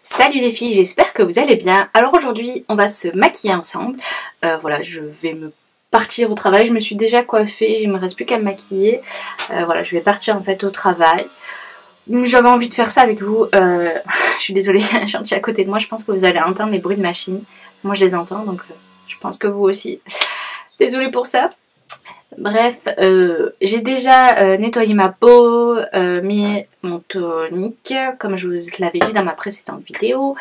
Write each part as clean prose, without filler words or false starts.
Salut les filles, j'espère que vous allez bien. Alors aujourd'hui, on va se maquiller ensemble. Voilà, je vais me partir au travail. Je me suis déjà coiffée, il me reste plus qu'à me maquiller. Voilà, je vais partir en fait au travail. J'avais envie de faire ça avec vous. Je suis désolée, je suis à côté de moi. Je pense que vous allez entendre les bruits de machine. Moi, je les entends, donc je pense que vous aussi. Désolée pour ça. Bref, j'ai déjà nettoyé ma peau, mis mon tonique, comme je vous l'avais dit dans ma précédente vidéo.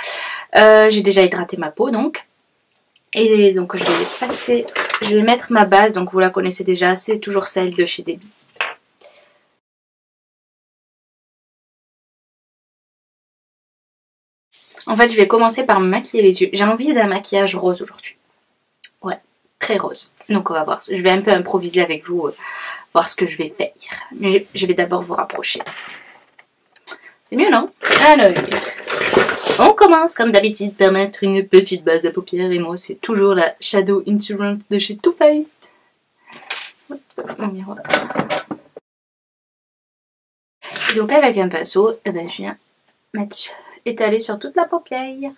J'ai déjà hydraté ma peau donc. Et donc je vais mettre ma base, donc vous la connaissez déjà, c'est toujours celle de chez Debbie. En fait, je vais commencer par me maquiller les yeux. J'ai envie d'un maquillage rose aujourd'hui. Ouais, très rose. Donc on va voir. Je vais un peu improviser avec vous, voir ce que je vais faire. Mais je vais d'abord vous rapprocher. C'est mieux, non? Alors, on commence comme d'habitude par mettre une petite base à paupières. Et moi, c'est toujours la Shadow Insurance de chez Too Faced. Mon miroir. Et donc avec un pinceau, je viens étaler sur toute la paupière.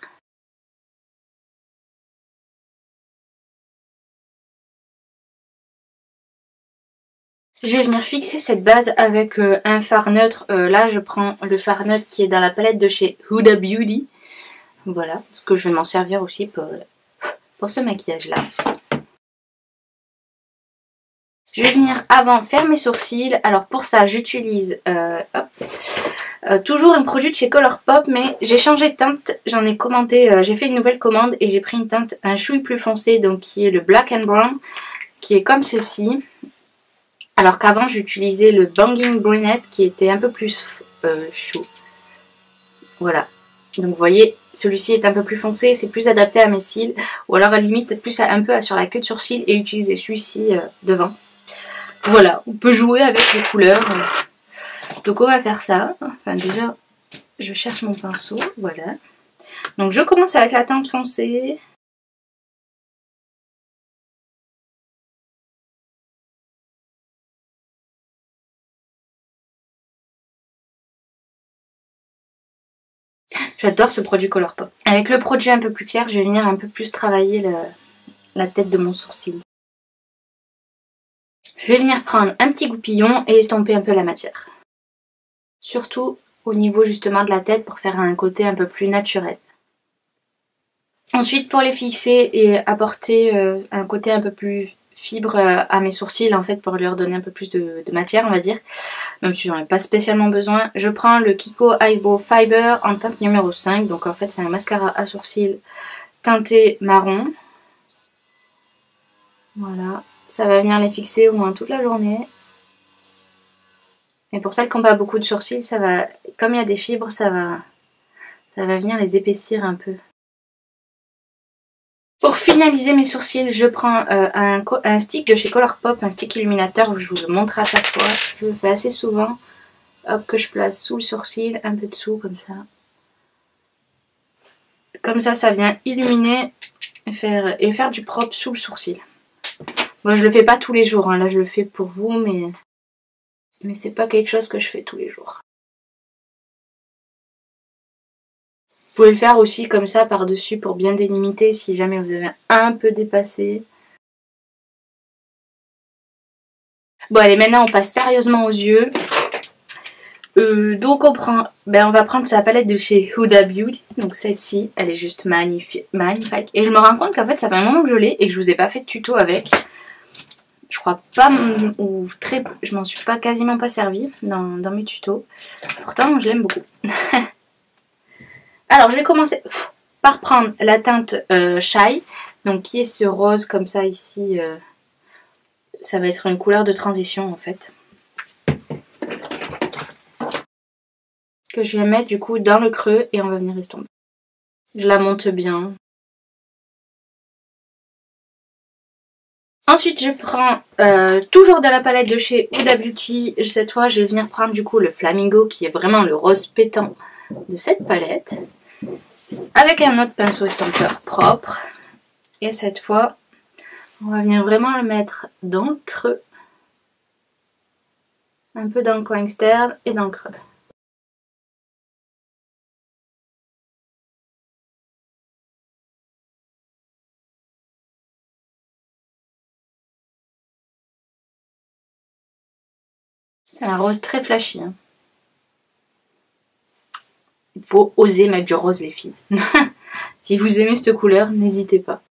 Je vais venir fixer cette base avec un fard neutre. Là, je prends le fard neutre qui est dans la palette de chez Huda Beauty. Voilà, parce que je vais m'en servir aussi pour ce maquillage-là. Je vais venir avant faire mes sourcils. Alors pour ça, j'utilise toujours un produit de chez Colourpop, mais j'ai changé de teinte. J'en ai commandé, j'ai fait une nouvelle commande et j'ai pris une teinte un chouille plus foncé, donc qui est le Black and Brown, qui est comme ceci. Alors qu'avant j'utilisais le Banging Brunette qui était un peu plus chaud. Voilà. Donc vous voyez, celui-ci est un peu plus foncé, c'est plus adapté à mes cils. Ou alors à la limite plus un peu sur la queue de sourcil et utiliser celui-ci devant. Voilà, on peut jouer avec les couleurs. Donc on va faire ça. Enfin déjà, je cherche mon pinceau, voilà. Donc je commence avec la teinte foncée. J'adore ce produit Colourpop. Avec le produit un peu plus clair, je vais venir un peu plus travailler la tête de mon sourcil. Je vais venir prendre un petit goupillon et estomper un peu la matière. Surtout au niveau justement de la tête pour faire un côté un peu plus naturel. Ensuite pour les fixer et apporter un côté un peu plus fibre à mes sourcils en fait pour leur donner un peu plus de matière on va dire. Même si j'en ai pas spécialement besoin. Je prends le Kiko Eyebrow Fiber en teinte numéro 5. Donc en fait c'est un mascara à sourcils teinté marron. Voilà. Ça va venir les fixer au moins toute la journée. Et pour celles qui n'ont pas beaucoup de sourcils, ça va, comme il y a des fibres, ça va venir les épaissir un peu. Pour finaliser mes sourcils, je prends un stick de chez Colourpop, un stick illuminateur, je vous le montre à chaque fois. Je le fais assez souvent. Hop, que je place sous le sourcil, un peu dessous, comme ça. Comme ça vient illuminer et faire du propre sous le sourcil. Moi, je le fais pas tous les jours, hein. Là je le fais pour vous, mais c'est pas quelque chose que je fais tous les jours. Vous pouvez le faire aussi comme ça par-dessus pour bien délimiter si jamais vous avez un peu dépassé. Bon allez, maintenant on passe sérieusement aux yeux. Donc on va prendre sa palette de chez Huda Beauty. Donc celle-ci, elle est juste magnifique. Et je me rends compte qu'en fait ça fait un moment que je l'ai et que je vous ai pas fait de tuto avec. Je crois pas, ou très, je m'en suis pas quasiment pas servi dans mes tutos. Pourtant je l'aime beaucoup. Alors je vais commencer par prendre la teinte Shy. Donc qui est ce rose comme ça ici. Ça va être une couleur de transition en fait. Que je viens mettre du coup dans le creux et on va venir estomper. Je la monte bien. Ensuite je prends toujours de la palette de chez Huda Beauty. Cette fois je vais venir prendre du coup le Flamingo qui est vraiment le rose pétant de cette palette. Avec un autre pinceau estompeur propre. Et cette fois on va venir vraiment le mettre dans le creux. Un peu dans le coin externe et dans le creux. C'est un rose très flashy. Hein. Il faut oser mettre du rose les filles. Si vous aimez cette couleur, n'hésitez pas.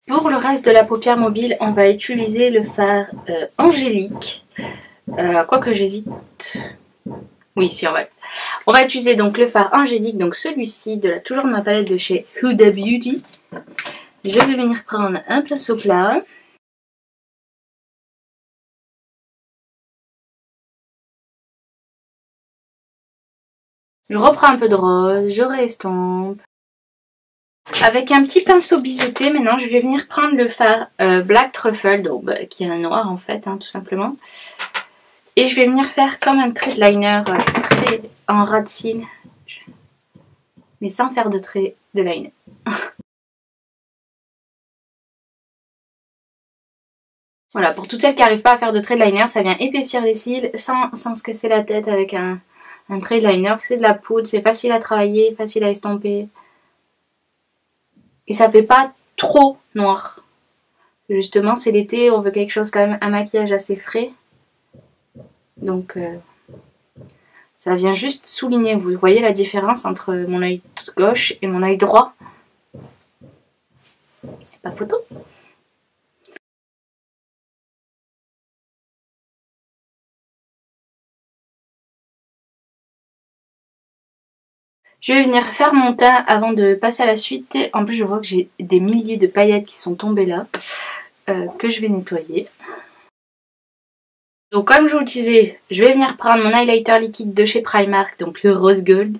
Pour le reste de la paupière mobile, on va utiliser le fard Angélique. Quoique j'hésite. Oui, si on va utiliser donc le fard Angélique, donc celui-ci, toujours de ma palette de chez Huda Beauty. Je vais venir prendre un pinceau plat. Je reprends un peu de rose, je réestompe. Avec un petit pinceau biseauté, maintenant je vais venir prendre le fard Black Truffle, donc, qui est un noir en fait, hein, tout simplement. Et je vais venir faire comme un trait de liner très en ras de cils, mais sans faire de trait de liner. Voilà, pour toutes celles qui n'arrivent pas à faire de trait de liner, ça vient épaissir les cils sans se casser la tête avec un trait de liner. C'est de la poudre, c'est facile à travailler, facile à estomper. Et ça fait pas trop noir. Justement, c'est l'été, on veut quelque chose quand même, un maquillage assez frais. Donc, ça vient juste souligner. Vous voyez la différence entre mon œil gauche et mon œil droit? C'est pas photo. Je vais venir faire mon teint avant de passer à la suite. En plus, je vois que j'ai des milliers de paillettes qui sont tombées là, que je vais nettoyer. Donc comme je vous le disais, je vais venir prendre mon highlighter liquide de chez Primark, donc le Rose Gold.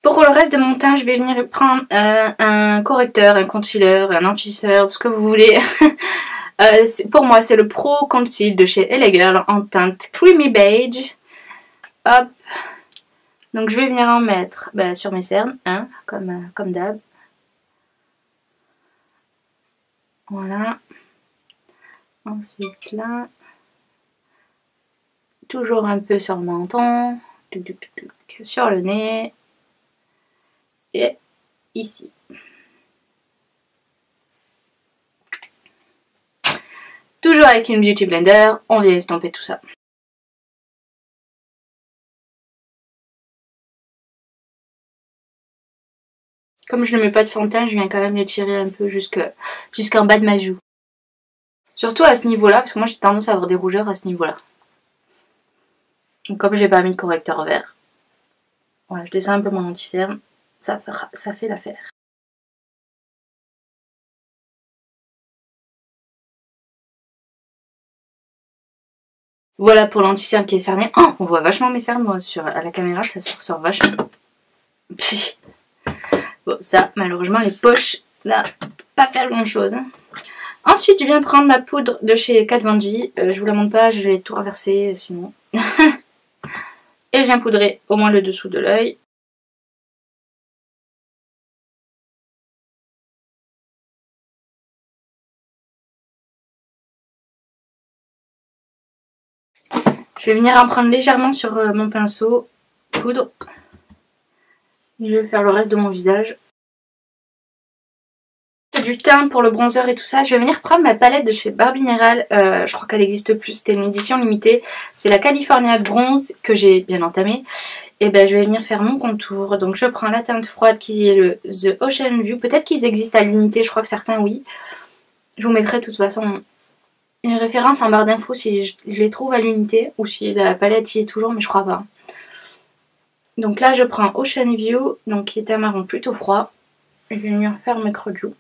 Pour le reste de mon teint, je vais venir prendre un correcteur, un concealer, un anti-cerne, ce que vous voulez. Pour moi, c'est le Pro Conceal de chez LA Girl en teinte Creamy Beige. Hop. Donc je vais venir en mettre sur mes cernes, hein, comme d'hab. Voilà. Ensuite là. Toujours un peu sur le menton. Sur le nez. Et ici. Toujours avec une Beauty Blender, on vient estomper tout ça. Comme je ne mets pas de fond de teint, je viens quand même l'étirer un peu jusqu'en bas de ma joue. Surtout à ce niveau-là, parce que moi j'ai tendance à avoir des rougeurs à ce niveau-là. Donc comme j'ai pas mis de correcteur vert, voilà, je descends un peu mon anti-cerne, ça fait l'affaire. Voilà pour l'anti-cerne qui est cerné. Oh, on voit vachement mes cernes moi à la caméra, ça se ressort vachement. Bon, ça, malheureusement, les poches, là, pas faire grand chose. Hein. Ensuite, je viens prendre ma poudre de chez Kat Von D. Je vous la montre pas, je vais tout renverser sinon. Et je viens poudrer au moins le dessous de l'œil. Je vais venir en prendre légèrement sur mon pinceau poudre. Je vais faire le reste de mon visage. Du teint pour le bronzer et tout ça, je vais venir prendre ma palette de chez Barbie Mineral, je crois qu'elle n'existe plus, c'était une édition limitée, c'est la California Bronze que j'ai bien entamée, et ben je vais venir faire mon contour, donc je prends la teinte froide qui est le The Ocean View, peut-être qu'ils existent à l'unité, je crois que certains oui, je vous mettrai de toute façon une référence en barre d'infos si je les trouve à l'unité, ou si la palette y est toujours, mais je crois pas. Donc là je prends Ocean View, donc qui est un marron plutôt froid, je vais venir faire mes creux de joue.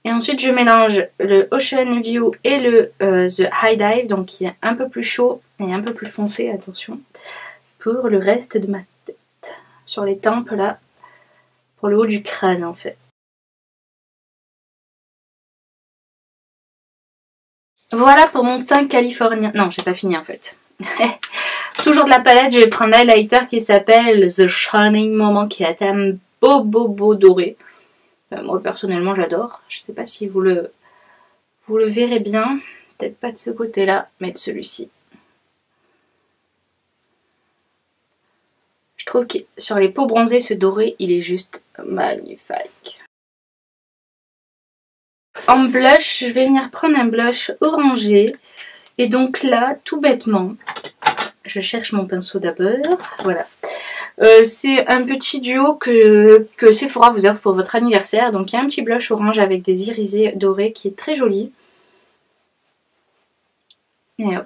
Et ensuite je mélange le Ocean View et le The High Dive, donc qui est un peu plus chaud et un peu plus foncé, attention, pour le reste de ma tête. Sur les tempes là, pour le haut du crâne en fait. Voilà pour mon teint californien. Non, j'ai pas fini en fait. Toujours de la palette, je vais prendre l'highlighter qui s'appelle The Shining Moment, qui est un beau doré. Moi personnellement j'adore, je sais pas si vous le verrez bien, peut-être pas de ce côté-là, mais de celui-ci. Je trouve que sur les peaux bronzées, ce doré, il est juste magnifique. En blush, je vais venir prendre un blush orangé. Et donc là, tout bêtement, je cherche mon pinceau d'abord. Voilà. C'est un petit duo que Sephora vous offre pour votre anniversaire. Donc il y a un petit blush orange avec des irisés dorés qui est très joli. Et hop.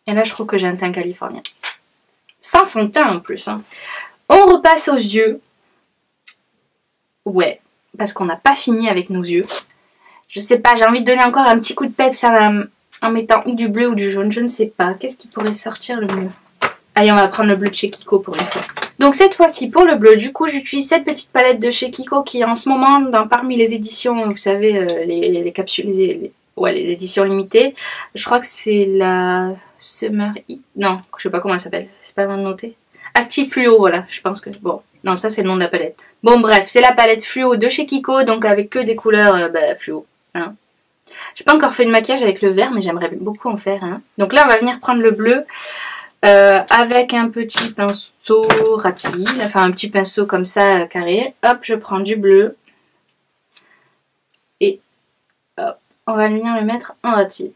Et là je trouve que j'ai un teint californien. Sans fond de teint en plus. Hein. On repasse aux yeux. Ouais, parce qu'on n'a pas fini avec nos yeux. Je sais pas, j'ai envie de donner encore un petit coup de peps en mettant ou du bleu ou du jaune, je ne sais pas. Qu'est-ce qui pourrait sortir le mieux? Allez, on va prendre le bleu de chez Kiko pour une fois. Donc cette fois-ci, pour le bleu, du coup, j'utilise cette petite palette de chez Kiko qui est en ce moment parmi les éditions, vous savez, les capsules, les éditions limitées. Je crois que c'est la Summer... Non, je sais pas comment elle s'appelle, c'est pas vraiment noté. Active Fluo, voilà, je pense que... Bon, non, ça c'est le nom de la palette. Bon, bref, c'est la palette Fluo de chez Kiko, donc avec que des couleurs fluo. Hein. J'ai pas encore fait de maquillage avec le vert, mais j'aimerais beaucoup en faire. Hein. Donc là, on va venir prendre le bleu avec un petit pinceau ratil, enfin un petit pinceau comme ça carré. Hop, je prends du bleu et hop, on va venir le mettre en ratil.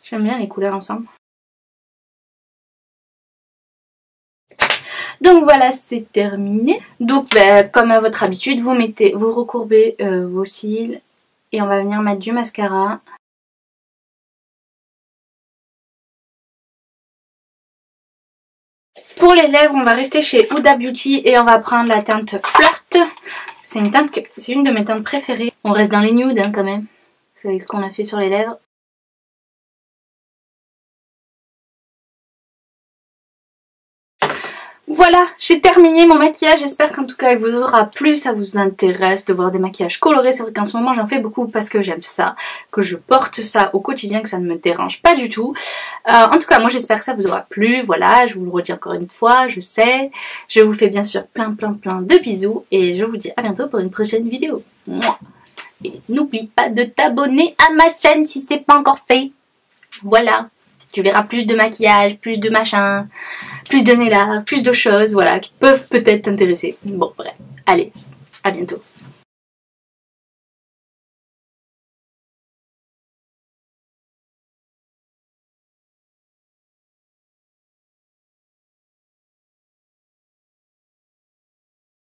J'aime bien les couleurs ensemble. Donc voilà, c'est terminé. Donc comme à votre habitude, vous recourbez vos cils et on va venir mettre du mascara. Pour les lèvres, on va rester chez Huda Beauty et on va prendre la teinte Flirt. C'est une de mes teintes préférées. On reste dans les nudes hein, quand même. C'est ce qu'on a fait sur les lèvres. Voilà, j'ai terminé mon maquillage, j'espère qu'en tout cas il vous aura plu, ça vous intéresse de voir des maquillages colorés. C'est vrai qu'en ce moment j'en fais beaucoup parce que j'aime ça, que je porte ça au quotidien, que ça ne me dérange pas du tout. En tout cas moi j'espère que ça vous aura plu, voilà, je vous le redis encore une fois, je sais. Je vous fais bien sûr plein de bisous et je vous dis à bientôt pour une prochaine vidéo. Et n'oublie pas de t'abonner à ma chaîne si ce n'est pas encore fait. Voilà. Tu verras plus de maquillage, plus de machin, plus de nail art, plus de choses, voilà, qui peuvent peut-être t'intéresser. Bon, bref, allez, à bientôt.